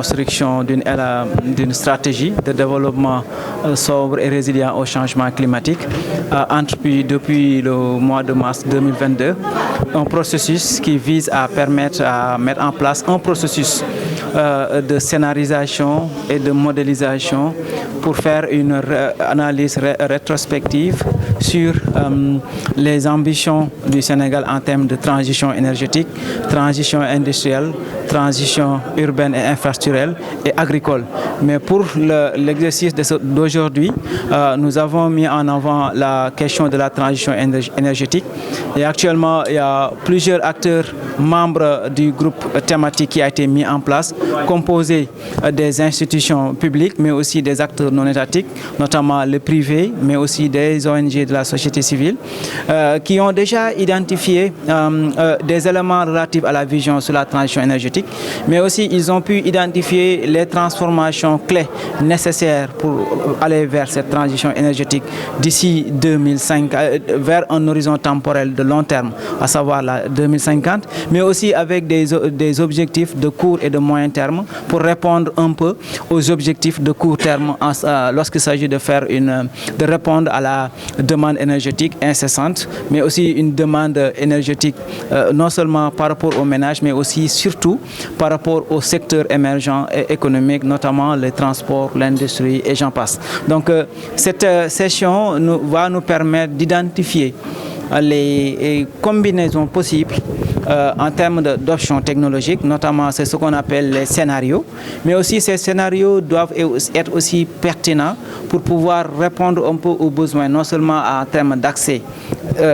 construction d'une stratégie de développement sobre et résilient au changement climatique a entrepris depuis le mois de mars 2022 un processus qui vise à mettre en place un processus de scénarisation et de modélisation pour faire une analyse rétrospective sur les ambitions du Sénégal en termes de transition énergétique, transition industrielle, transition urbaine et infrastructurelle et agricole. Mais pour l'exercice d'aujourd'hui, nous avons mis en avant la question de la transition énergétique. Et actuellement, il y a plusieurs acteurs membres du groupe thématique qui a été mis en place, composé des institutions publiques, mais aussi des acteurs non étatiques, notamment le privé, mais aussi des ONG de la société civile, qui ont déjà identifié des éléments relatifs à la vision sur la transition énergétique, mais aussi ils ont pu identifier les transformations clés nécessaires pour aller vers cette transition énergétique d'ici 2005, vers un horizon temporel de long terme, à savoir la 2050, mais aussi avec des objectifs de court et de moyen terme pour répondre un peu aux objectifs de court terme lorsqu'il s'agit de répondre à la demande énergétique incessante, mais aussi une demande énergétique non seulement par rapport aux ménages, mais aussi surtout par rapport aux secteurs émergents et économiques, notamment les transports, l'industrie et j'en passe. Donc cette session va nous permettre d'identifier les combinaisons possibles en termes d'options technologiques, notamment c'est ce qu'on appelle les scénarios, mais aussi ces scénarios doivent être aussi pertinents pour pouvoir répondre un peu aux besoins, non seulement en termes d'accès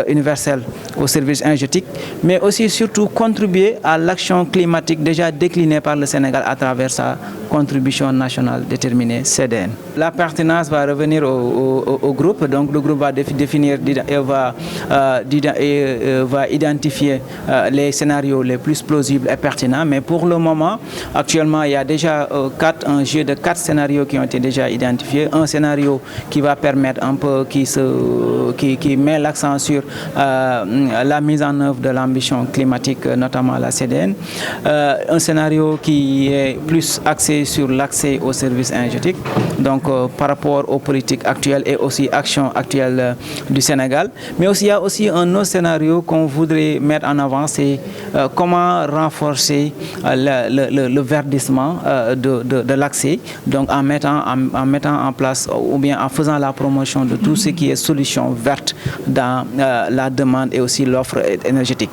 universel aux services énergétiques, mais aussi surtout contribuer à l'action climatique déjà déclinée par le Sénégal à travers sa contribution nationale déterminée CDN. La pertinence va revenir au groupe, donc le groupe va définir et va identifier les scénarios les plus plausibles et pertinents, mais pour le moment, actuellement, il y a déjà un jeu de 4 scénarios qui ont été déjà identifiés. Un scénario qui va permettre un peu, qui met l'accent sur la mise en œuvre de l'ambition climatique, notamment la CDN. Un scénario qui est plus axé sur l'accès aux services énergétiques, donc par rapport aux politiques actuelles et aussi actions actuelles du Sénégal. Mais aussi, il y a aussi un autre scénario qu'on voudrait mettre en avant, c'est comment renforcer le verdissement de l'accès, donc en mettant en place ou bien en faisant la promotion de tout ce qui est solution verte dans la demande et aussi l'offre énergétique.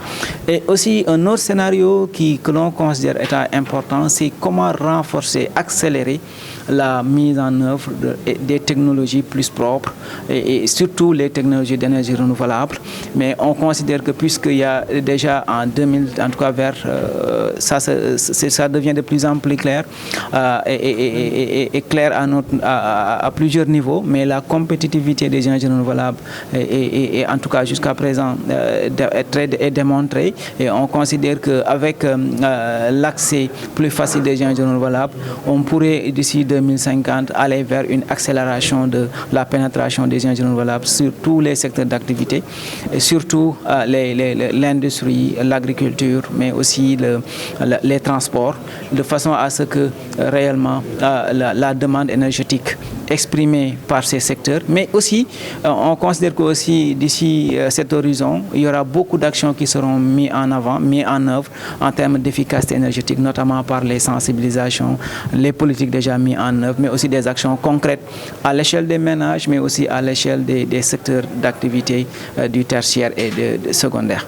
Et aussi un autre scénario que l'on considère étant important, c'est comment renforcer, accélérer la mise en œuvre des technologies plus propres et surtout les technologies d'énergie renouvelable. Mais on considère que puisqu'il y a déjà en 2000, en tout cas ça devient de plus en plus clair et clair à plusieurs niveaux, mais compétitivité des énergies renouvelables est en tout cas jusqu'à présent est démontrée, et on considère qu'avec l'accès plus facile des énergies renouvelables, on pourrait d'ici 2050 aller vers une accélération de la pénétration des énergies renouvelables sur tous les secteurs d'activité, et surtout l'industrie, l'agriculture, mais aussi les transports, de façon à ce que réellement la demande énergétique exprimée par ces secteurs, mais aussi on considère que aussi d'ici cet horizon, il y aura beaucoup d'actions qui seront mises en œuvre en termes d'efficacité énergétique, notamment par les sensibilisations, les politiques déjà mises en œuvre, mais aussi des actions concrètes à l'échelle des ménages, mais aussi à l'échelle des secteurs d'activité du tertiaire et de secondaire.